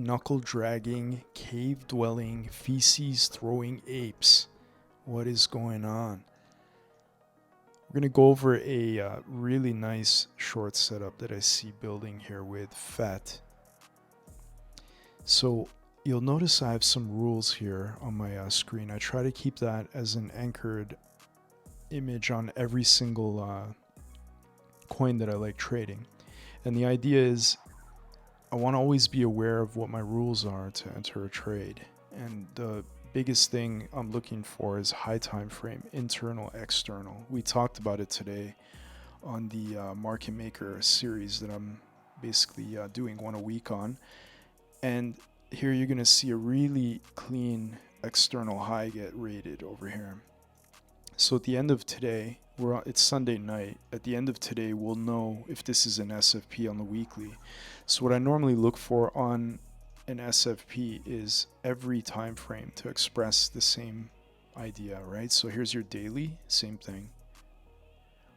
knuckle dragging, cave dwelling, feces throwing apes. What is going on? We're going to go over a really nice short setup that I see building here with FET. So you'll notice I have some rules here on my screen. I try to keep that as an anchored image on every single coin that I like trading. And the idea is I want to always be aware of what my rules are to enter a trade. And the biggest thing I'm looking for is high time frame, internal, external. We talked about it today on the market maker series that I'm basically doing one a week on. And here you're going to see a really clean external high get rated over here. So at the end of today, it's Sunday night. At the end of today, we'll know if this is an SFP on the weekly. So what I normally look for on an SFP is every time frame to express the same idea, right? So here's your daily, same thing.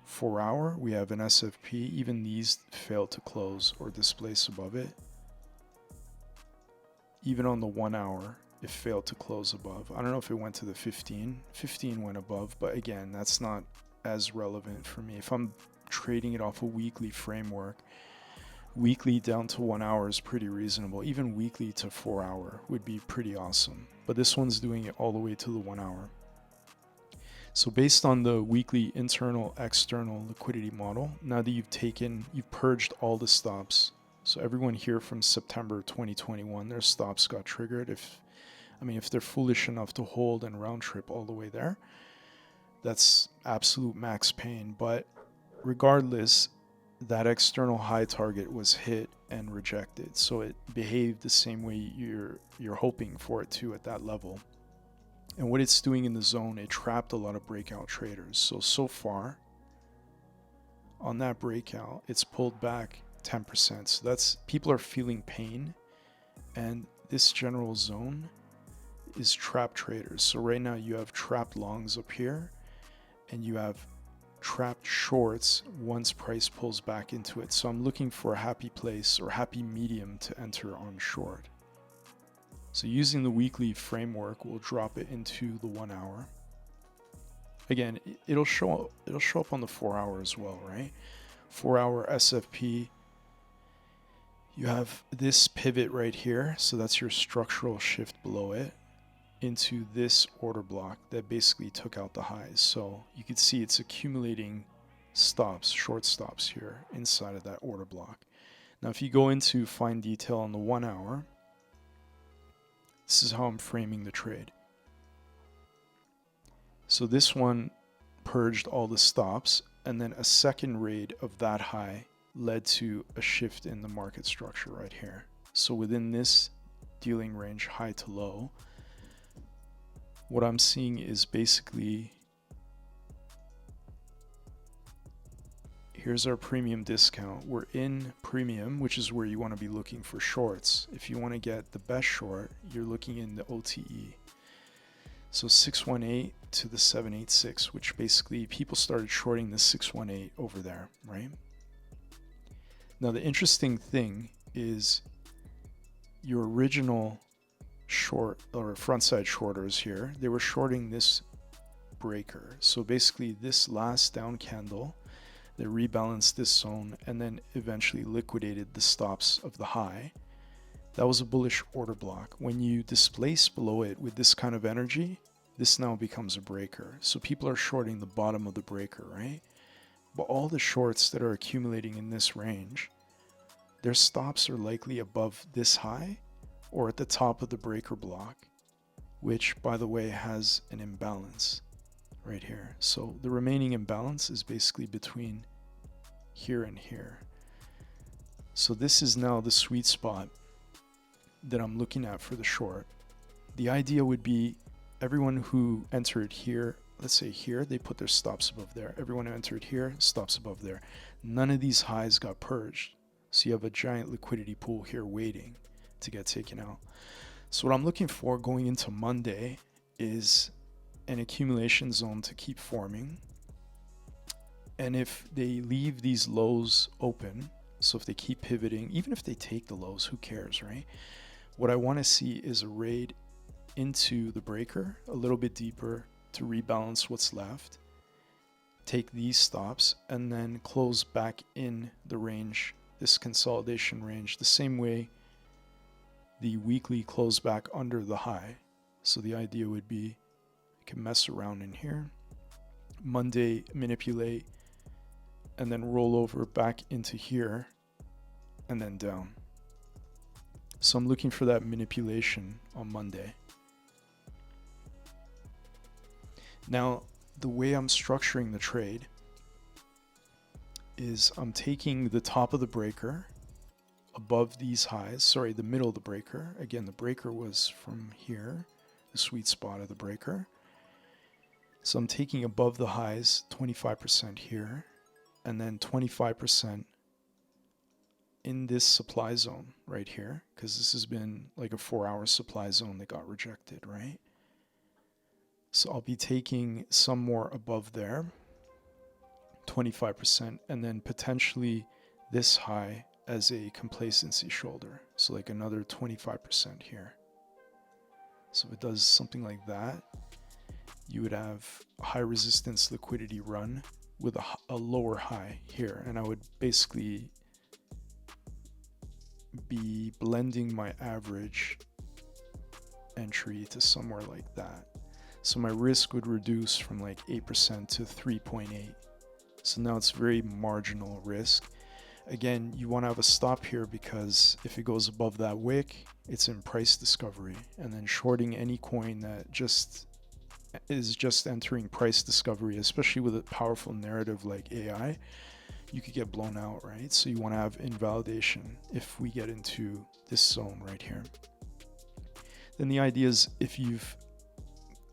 4 hour, we have an SFP. Even these fail to close or displace above it. Even on the 1 hour, it failed to close above. I don't know if it went to the 15. 15 went above, but again, that's not as relevant for me. If I'm trading it off a weekly framework, weekly down to 1 hour is pretty reasonable. Even weekly to 4 hour would be pretty awesome. But this one's doing it all the way to the 1 hour. So based on the weekly internal, external liquidity model, now that you've purged all the stops. So everyone here from September 2021, their stops got triggered. If they're foolish enough to hold and round trip all the way there, that's absolute max pain. But regardless, that external high target was hit and rejected. So it behaved the same way you're hoping for it to at that level. And what it's doing in the zone, it trapped a lot of breakout traders. So far on that breakout, it's pulled back 10%. So that's, people are feeling pain, and this general zone is trap traders. So right now you have trapped longs up here, and you have trapped shorts once price pulls back into it. So I'm looking for a happy place or happy medium to enter on short. So using the weekly framework, we'll drop it into the 1 hour. Again, it'll show up on the 4 hour as well, right? 4 hour SFP. You have this pivot right here, so that's your structural shift below it, into this order block that basically took out the highs. So you can see it's accumulating stops, short stops here inside of that order block. Now if you go into fine detail on the 1 hour, this is how I'm framing the trade. So this one purged all the stops, and then a second raid of that high led to a shift in the market structure right here. So within this dealing range, high to low, what I'm seeing is basically, here's our premium discount. We're in premium, which is where you want to be looking for shorts. If you want to get the best short, you're looking in the OTE. So 618 to the 786, which basically people started shorting the 618 over there, right? Now the interesting thing is your original short or front side shorters here, they were shorting this breaker. So basically this last down candle, they rebalanced this zone and then eventually liquidated the stops of the high. That was a bullish order block. When you displace below it with this kind of energy, this now becomes a breaker. So people are shorting the bottom of the breaker, right? But all the shorts that are accumulating in this range, their stops are likely above this high or at the top of the breaker block, which by the way has an imbalance right here. So the remaining imbalance is basically between here and here. So this is now the sweet spot that I'm looking at for the short. The idea would be everyone who entered here, let's say here, they put their stops above there. Everyone who entered here, stops above there. None of these highs got purged. So you have a giant liquidity pool here waiting to get taken out. So what I'm looking for going into Monday is an accumulation zone to keep forming. And if they leave these lows open, so if they keep pivoting, even if they take the lows, who cares, right? What I want to see is a raid into the breaker a little bit deeper to rebalance what's left, take these stops, and then close back in the range, this consolidation range, the same way the weekly closed back under the high. So the idea would be you can mess around in here, Monday manipulate, and then roll over back into here and then down. So I'm looking for that manipulation on Monday. Now, the way I'm structuring the trade is I'm taking the top of the breaker above these highs, sorry, the middle of the breaker. Again, the breaker was from here, the sweet spot of the breaker. So I'm taking above the highs 25% here, and then 25% in this supply zone right here, because this has been like a 4-hour supply zone that got rejected, right? So I'll be taking some more above there, 25%, and then potentially this high as a complacency shoulder. So like another 25% here. So if it does something like that, you would have a high resistance liquidity run with a lower high here. And I would basically be blending my average entry to somewhere like that. So my risk would reduce from like 8% to 3.8. So now it's very marginal risk. Again, you want to have a stop here because if it goes above that wick, it's in price discovery. And then shorting any coin that is just entering price discovery, especially with a powerful narrative like AI, you could get blown out, right? So you want to have invalidation if we get into this zone right here. Then the idea is if you've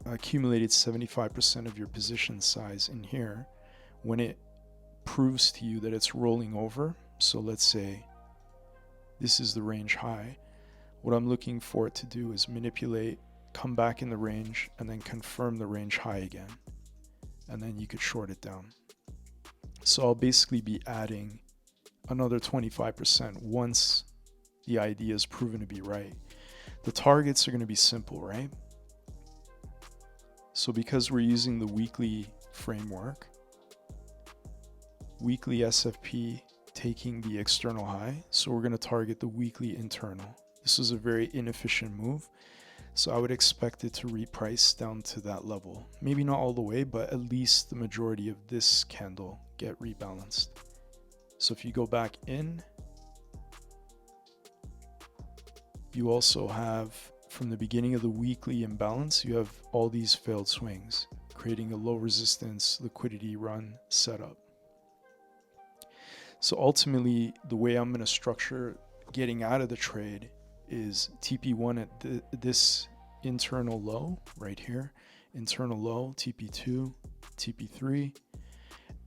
accumulated 75% of your position size in here, when it proves to you that it's rolling over, so let's say this is the range high, what I'm looking for it to do is manipulate, come back in the range, and then confirm the range high again. And then you could short it down. So I'll basically be adding another 25% once the idea is proven to be right. The targets are going to be simple, right? So because we're using the weekly framework, weekly SFP taking the external high, so we're going to target the weekly internal. This is a very inefficient move, so I would expect it to reprice down to that level. Maybe not all the way, but at least the majority of this candle get rebalanced. So if you go back in, you also have, from the beginning of the weekly imbalance, you have all these failed swings, creating a low resistance liquidity run setup. So ultimately, the way I'm going to structure getting out of the trade is TP1 at this internal low right here, internal low, TP2, TP3,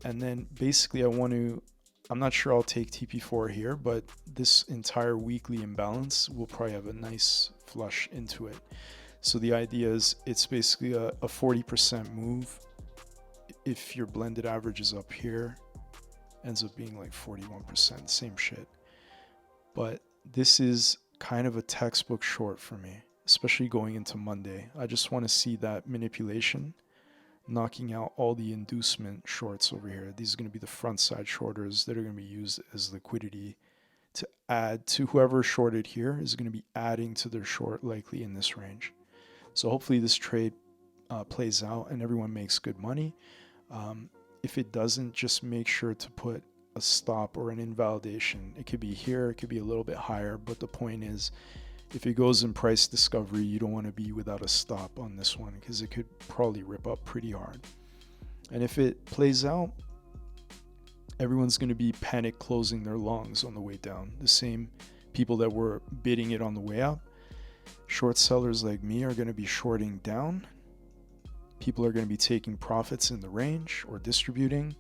and then basically I'm not sure I'll take TP4 here, but this entire weekly imbalance will probably have a nice flush into it. So the idea is it's basically a 40% move. If your blended average is up here, ends up being like 41%, same shit. But this is kind of a textbook short for me, especially going into Monday. I just want to see that manipulation, knocking out all the inducement shorts over here. These are going to be the front side shorters that are going to be used as liquidity to add to whoever shorted here is going to be adding to their short likely in this range. So hopefully this trade plays out and everyone makes good money. If it doesn't, just make sure to put a stop or an invalidation. It could be here, it could be a little bit higher, but the point is if it goes in price discovery, you don't want to be without a stop on this one because it could probably rip up pretty hard. And if it plays out, everyone's going to be panic closing their longs on the way down. The same people that were bidding it on the way up. Short sellers like me are going to be shorting down. People are going to be taking profits in the range or distributing.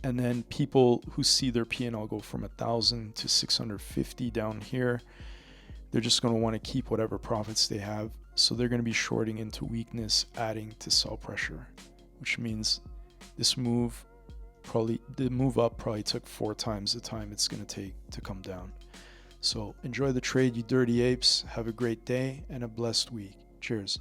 And then people who see their P&L go from 1,000 to 650 down here, they're just going to want to keep whatever profits they have. So they're going to be shorting into weakness, adding to sell pressure, which means this move the move up probably took 4 times the time it's going to take to come down. So enjoy the trade, you dirty apes. Have a great day and a blessed week. Cheers.